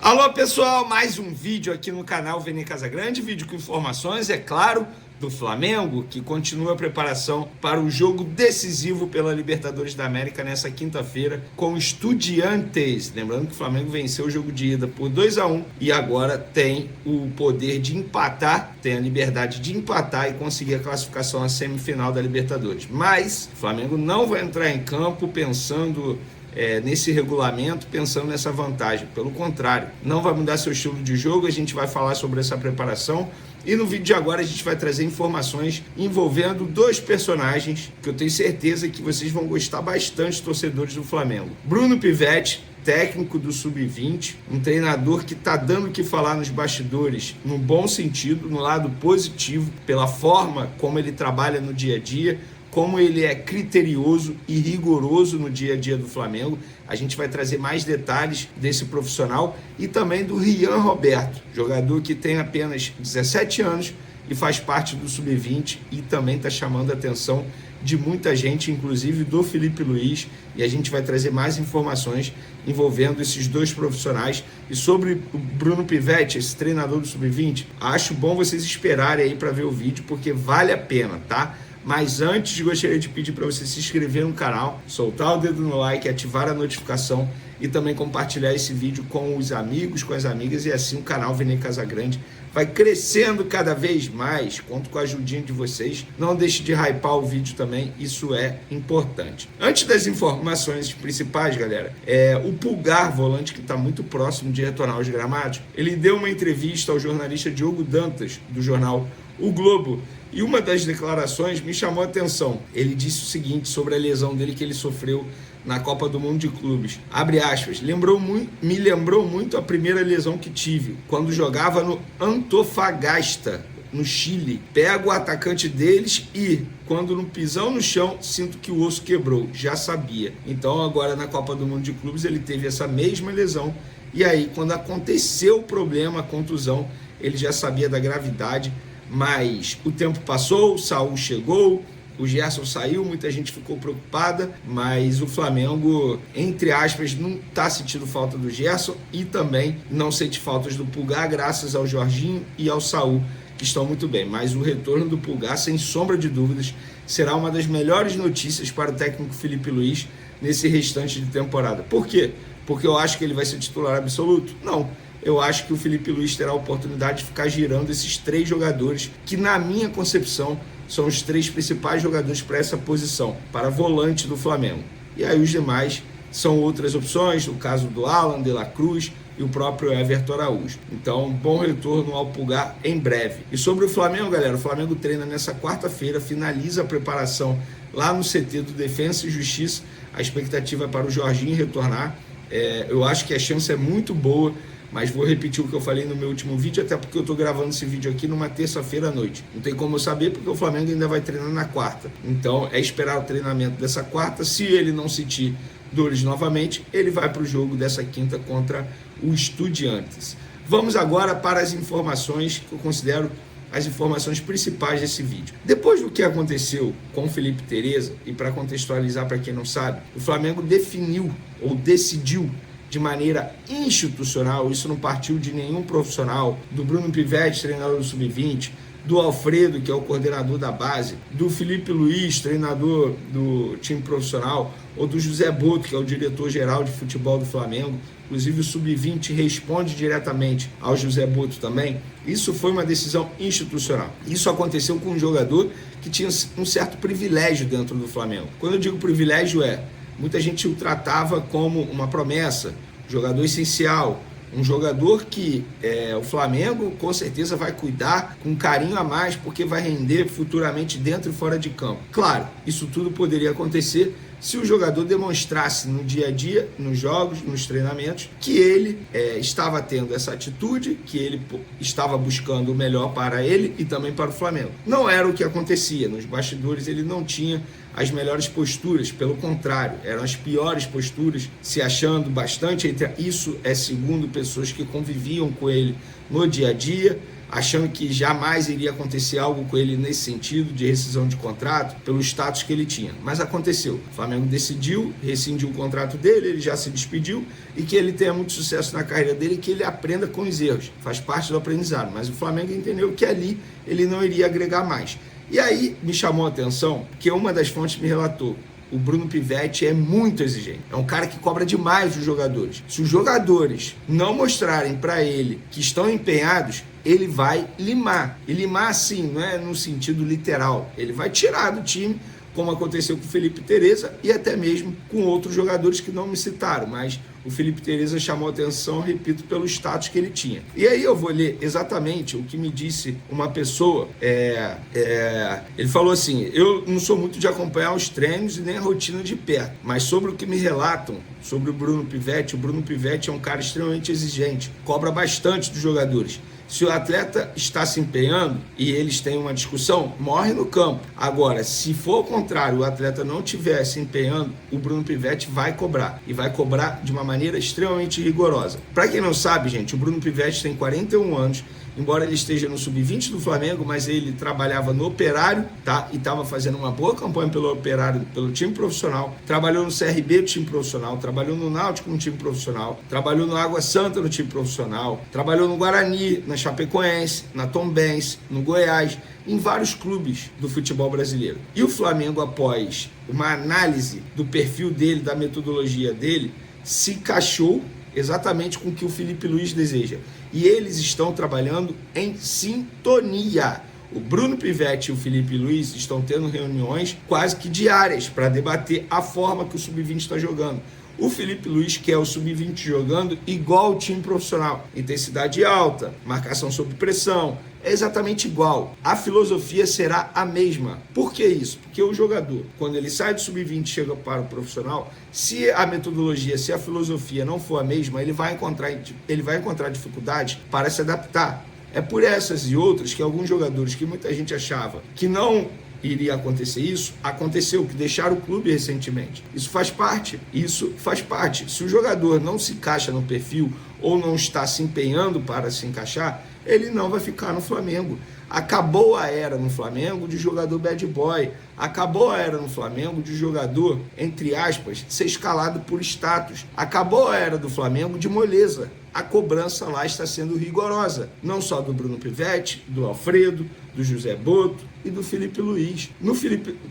Alô pessoal, mais um vídeo aqui no canal Vene Casagrande, vídeo com informações, é claro, do Flamengo, que continua a preparação para o jogo decisivo pela Libertadores da América nessa quinta-feira com o Estudiantes. Lembrando que o Flamengo venceu o jogo de ida por 2-1 e agora tem o poder de empatar, tem a liberdade de empatar e conseguir a classificação à semifinal da Libertadores. Mas o Flamengo não vai entrar em campo pensando nesse regulamento, pensando nessa vantagem. Pelo contrário, não vai mudar seu estilo de jogo, a gente vai falar sobre essa preparação e no vídeo de agora a gente vai trazer informações envolvendo dois personagens que eu tenho certeza que vocês vão gostar bastante, torcedores do Flamengo. Bruno Pivetti, técnico do Sub-20, um treinador que está dando o que falar nos bastidores, no bom sentido, no lado positivo, pela forma como ele trabalha no dia a dia, como ele é criterioso e rigoroso no dia a dia do Flamengo. A gente vai trazer mais detalhes desse profissional e também do Rian Roberto, jogador que tem apenas 17 anos e faz parte do Sub-20 e também está chamando a atenção de muita gente, inclusive do Felipe Luiz, e a gente vai trazer mais informações envolvendo esses dois profissionais. E sobre o Bruno Pivetti, esse treinador do Sub-20, acho bom vocês esperarem aí para ver o vídeo, porque vale a pena, tá? Mas antes, gostaria de pedir para você se inscrever no canal, soltar o dedo no like, ativar a notificação e também compartilhar esse vídeo com os amigos, com as amigas, e assim o canal Vene Casagrande vai crescendo cada vez mais. Conto com a ajudinha de vocês. Não deixe de hypar o vídeo também, isso é importante. Antes das informações principais, galera, o Pulgar, volante que está muito próximo de retornar aos gramados, ele deu uma entrevista ao jornalista Diogo Dantas, do jornal O Globo, e uma das declarações me chamou a atenção. Ele disse o seguinte sobre a lesão dele que ele sofreu na Copa do Mundo de Clubes. Abre aspas, me lembrou muito a primeira lesão que tive, quando jogava no Antofagasta, no Chile. Pego o atacante deles e, quando no pisão no chão, sinto que o osso quebrou. Já sabia. Então agora na Copa do Mundo de Clubes ele teve essa mesma lesão. E aí quando aconteceu o problema, a contusão, ele já sabia da gravidade. Mas o tempo passou, o Saul chegou, o Gerson saiu, muita gente ficou preocupada, mas o Flamengo, entre aspas, não está sentindo falta do Gerson e também não sente faltas do Pulgar, graças ao Jorginho e ao Saul, que estão muito bem. Mas o retorno do Pulgar, sem sombra de dúvidas, será uma das melhores notícias para o técnico Felipe Luiz nesse restante de temporada. Por quê? Porque eu acho que ele vai ser titular absoluto? Não. Eu acho que o Felipe Luiz terá a oportunidade de ficar girando esses três jogadores que, na minha concepção, são os três principais jogadores para essa posição, para volante do Flamengo. E aí os demais são outras opções, no caso do Alan, De La Cruz e o próprio Everton Araújo. Então, bom retorno ao Pulgar em breve. E sobre o Flamengo, galera, o Flamengo treina nessa quarta-feira, finaliza a preparação lá no CT do Defensa e Justiça. A expectativa é para o Jorginho retornar. Eu acho que a chance é muito boa, mas vou repetir o que eu falei no meu último vídeo, até porque eu estou gravando esse vídeo aqui numa terça-feira à noite. Não tem como eu saber, porque o Flamengo ainda vai treinar na quarta. Então, é esperar o treinamento dessa quarta. Se ele não sentir dores novamente, ele vai para o jogo dessa quinta contra o Estudiantes. Vamos agora para as informações que eu considero as informações principais desse vídeo. Depois do que aconteceu com o Felipe Tereza, e para contextualizar para quem não sabe, o Flamengo definiu ou decidiu de maneira institucional, isso não partiu de nenhum profissional, do Bruno Pivetti, treinador do Sub-20, do Alfredo, que é o coordenador da base, do Felipe Luiz, treinador do time profissional, ou do José Boto, que é o diretor-geral de futebol do Flamengo. Inclusive o Sub-20 responde diretamente ao José Boto também. Isso foi uma decisão institucional. Isso aconteceu com um jogador que tinha um certo privilégio dentro do Flamengo. Quando eu digo privilégio muita gente o tratava como uma promessa, jogador essencial, um jogador que o Flamengo com certeza vai cuidar com carinho a mais, porque vai render futuramente dentro e fora de campo. Claro, isso tudo poderia acontecer se o jogador demonstrasse no dia a dia, nos jogos, nos treinamentos, que ele estava tendo essa atitude, que ele estava buscando o melhor para ele e também para o Flamengo. Não era o que acontecia. Nos bastidores ele não tinha as melhores posturas, pelo contrário, eram as piores posturas, se achando bastante. Isso é segundo pessoas que conviviam com ele no dia a dia. achando que jamais iria acontecer algo com ele nesse sentido de rescisão de contrato, pelo status que ele tinha. Mas aconteceu. O Flamengo decidiu rescindir o contrato dele, ele já se despediu, e que ele tenha muito sucesso na carreira dele e que ele aprenda com os erros. Faz parte do aprendizado. Mas o Flamengo entendeu que ali ele não iria agregar mais. E aí me chamou a atenção que uma das fontes me relatou: o Bruno Pivetti é muito exigente. É um cara que cobra demais os jogadores. Se os jogadores não mostrarem para ele que estão empenhados, ele vai limar. E limar, assim, não é no sentido literal. Ele vai tirar do time, como aconteceu com o Felipe Tereza e até mesmo com outros jogadores que não me citaram, mas o Felipe Tereza chamou a atenção, repito, pelo status que ele tinha. E aí eu vou ler exatamente o que me disse uma pessoa. Ele falou assim: eu não sou muito de acompanhar os treinos e nem a rotina de perto, mas sobre o que me relatam sobre o Bruno Pivetti é um cara extremamente exigente, cobra bastante dos jogadores. Se o atleta está se empenhando e eles têm uma discussão, morre no campo. Agora, se for ao contrário, o atleta não estiver se empenhando, o Bruno Pivetti vai cobrar. E vai cobrar de uma maneira extremamente rigorosa. Para quem não sabe, gente, o Bruno Pivetti tem 41 anos. Embora ele esteja no sub-20 do Flamengo, mas ele trabalhava no Operário, tá? E estava fazendo uma boa campanha pelo Operário, pelo time profissional. Trabalhou no CRB do time profissional, trabalhou no Náutico no time profissional, trabalhou no Água Santa no time profissional, trabalhou no Guarani, na Chapecoense, na Tombense, no Goiás, em vários clubes do futebol brasileiro. E o Flamengo, após uma análise do perfil dele, da metodologia dele, se encaixou exatamente com o que o Felipe Luiz deseja. E eles estão trabalhando em sintonia. O Bruno Pivetti e o Felipe Luiz estão tendo reuniões quase que diárias para debater a forma que o Sub-20 está jogando. O Felipe Luiz quer o Sub-20 jogando igual o time profissional. Intensidade alta, marcação sob pressão, é exatamente igual. A filosofia será a mesma. Por que isso? Porque o jogador, quando ele sai do Sub-20 e chega para o profissional, se a metodologia, se a filosofia não for a mesma, ele vai encontrar dificuldade para se adaptar. É por essas e outras que alguns jogadores que muita gente achava que não iria acontecer isso, aconteceu, que deixaram o clube recentemente. Isso faz parte. Se o jogador não se encaixa no perfil ou não está se empenhando para se encaixar, ele não vai ficar no Flamengo. Acabou a era no Flamengo de jogador bad boy. Acabou a era no Flamengo de jogador, entre aspas, ser escalado por status. Acabou a era do Flamengo de moleza. A cobrança lá está sendo rigorosa. Não só do Bruno Pivetti, do Alfredo, do José Boto e do Felipe Luiz.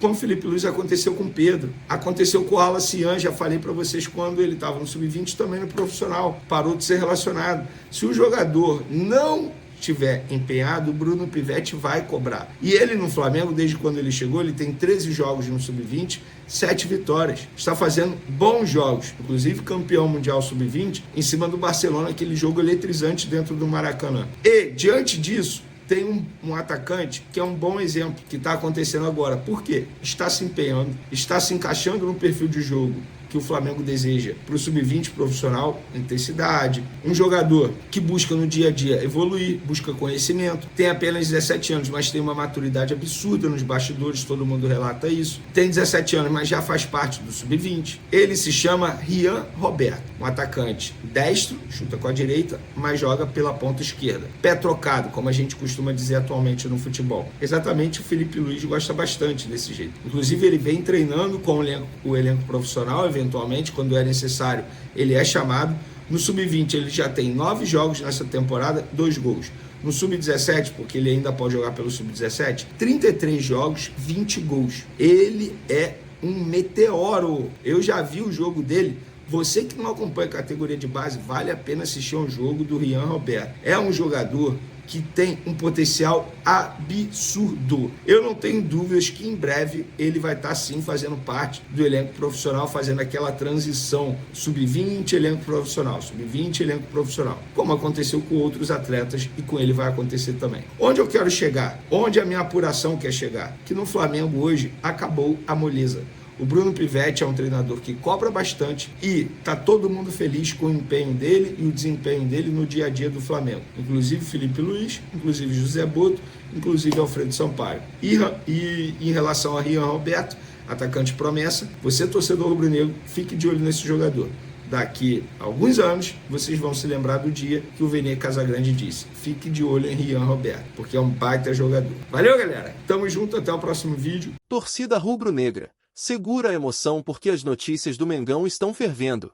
Com o Felipe Luiz aconteceu com o Pedro. Aconteceu com o Alan Cian, já falei para vocês quando ele estava no Sub-20, também no profissional. Parou de ser relacionado. Se o jogador não estiver empenhado, o Bruno Pivetti vai cobrar. E ele no Flamengo, desde quando ele chegou, ele tem 13 jogos no Sub-20, 7 vitórias. Está fazendo bons jogos, inclusive campeão mundial Sub-20, em cima do Barcelona, aquele jogo eletrizante dentro do Maracanã. E, diante disso, tem um atacante que é um bom exemplo que está acontecendo agora. Por quê? Está se empenhando, está se encaixando no perfil de jogo que o Flamengo deseja para o Sub-20 profissional, intensidade. Um jogador que busca no dia a dia evoluir, busca conhecimento, tem apenas 17 anos, mas tem uma maturidade absurda nos bastidores, todo mundo relata isso. Tem 17 anos, mas já faz parte do Sub-20. Ele se chama Rian Roberto, um atacante destro, chuta com a direita, mas joga pela ponta esquerda. Pé trocado, como a gente costuma dizer atualmente no futebol. Exatamente, o Felipe Luiz gosta bastante desse jeito. Inclusive, ele vem treinando com o elenco profissional, eventualmente, quando é necessário, ele é chamado. No Sub-20 ele já tem 9 jogos nessa temporada, 2 gols. No Sub-17, porque ele ainda pode jogar pelo Sub-17, 33 jogos, 20 gols. Ele é um meteoro. Eu já vi o jogo dele. Você que não acompanha a categoria de base, vale a pena assistir um jogo do Rian Roberto. É um jogador que tem um potencial absurdo. Eu não tenho dúvidas que em breve ele vai estar sim fazendo parte do elenco profissional, fazendo aquela transição Sub-20, elenco profissional, Sub-20, elenco profissional, como aconteceu com outros atletas e com ele vai acontecer também. Onde eu quero chegar? Onde a minha apuração quer chegar? Que no Flamengo hoje acabou a moleza. O Bruno Pivetti é um treinador que cobra bastante e está todo mundo feliz com o empenho dele e o desempenho dele no dia a dia do Flamengo. Inclusive Felipe Luiz, inclusive José Boto, inclusive Alfredo Sampaio. E em relação a Rian Roberto, atacante promessa, você torcedor rubro-negro, fique de olho nesse jogador. daqui a alguns anos, vocês vão se lembrar do dia que o Vene Casagrande disse: fique de olho em Rian Roberto, porque é um baita jogador. Valeu, galera! Tamo junto, até o próximo vídeo. Torcida rubro-negra, segura a emoção porque as notícias do Mengão estão fervendo.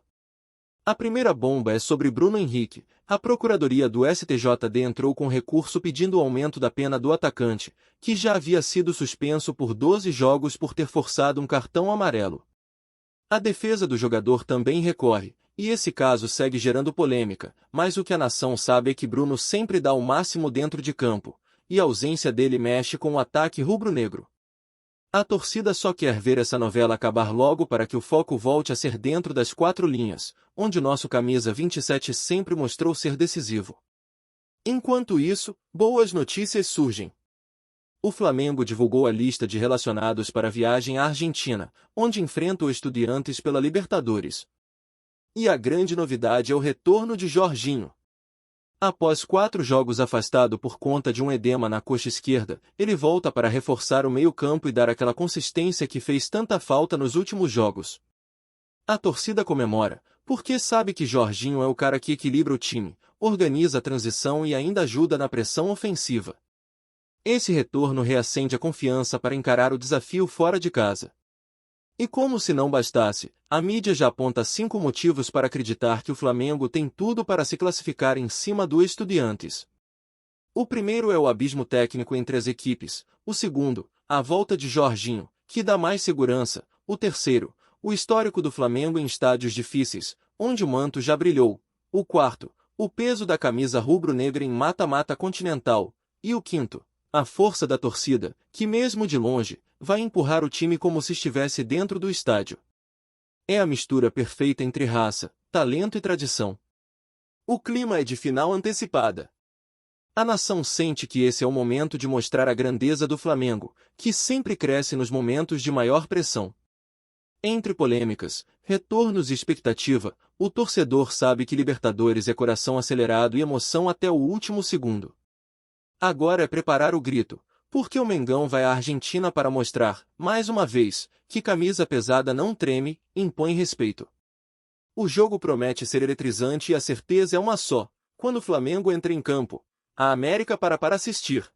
A primeira bomba é sobre Bruno Henrique. A Procuradoria do STJD entrou com recurso pedindo o aumento da pena do atacante, que já havia sido suspenso por 12 jogos por ter forçado um cartão amarelo. A defesa do jogador também recorre, e esse caso segue gerando polêmica, mas o que a nação sabe é que Bruno sempre dá o máximo dentro de campo, e a ausência dele mexe com o ataque rubro-negro. A torcida só quer ver essa novela acabar logo para que o foco volte a ser dentro das 4 linhas, onde o nosso camisa 27 sempre mostrou ser decisivo. Enquanto isso, boas notícias surgem. O Flamengo divulgou a lista de relacionados para a viagem à Argentina, onde enfrenta o Estudiantes pela Libertadores. E a grande novidade é o retorno de Jorginho. Após 4 jogos afastado por conta de um edema na coxa esquerda, ele volta para reforçar o meio-campo e dar aquela consistência que fez tanta falta nos últimos jogos. A torcida comemora, porque sabe que Jorginho é o cara que equilibra o time, organiza a transição e ainda ajuda na pressão ofensiva. Esse retorno reacende a confiança para encarar o desafio fora de casa. E como se não bastasse, a mídia já aponta 5 motivos para acreditar que o Flamengo tem tudo para se classificar em cima do Estudiantes. O primeiro é o abismo técnico entre as equipes, o segundo, a volta de Jorginho, que dá mais segurança, o terceiro, o histórico do Flamengo em estádios difíceis, onde o manto já brilhou, o quarto, o peso da camisa rubro-negra em mata-mata continental, e o quinto, a força da torcida, que mesmo de longe, vai empurrar o time como se estivesse dentro do estádio. É a mistura perfeita entre raça, talento e tradição. O clima é de final antecipada. A nação sente que esse é o momento de mostrar a grandeza do Flamengo, que sempre cresce nos momentos de maior pressão. Entre polêmicas, retornos e expectativa, o torcedor sabe que Libertadores é coração acelerado e emoção até o último segundo. Agora é preparar o grito, porque o Mengão vai à Argentina para mostrar, mais uma vez, que camisa pesada não treme, impõe respeito. O jogo promete ser eletrizante e a certeza é uma só: quando o Flamengo entra em campo, a América para assistir.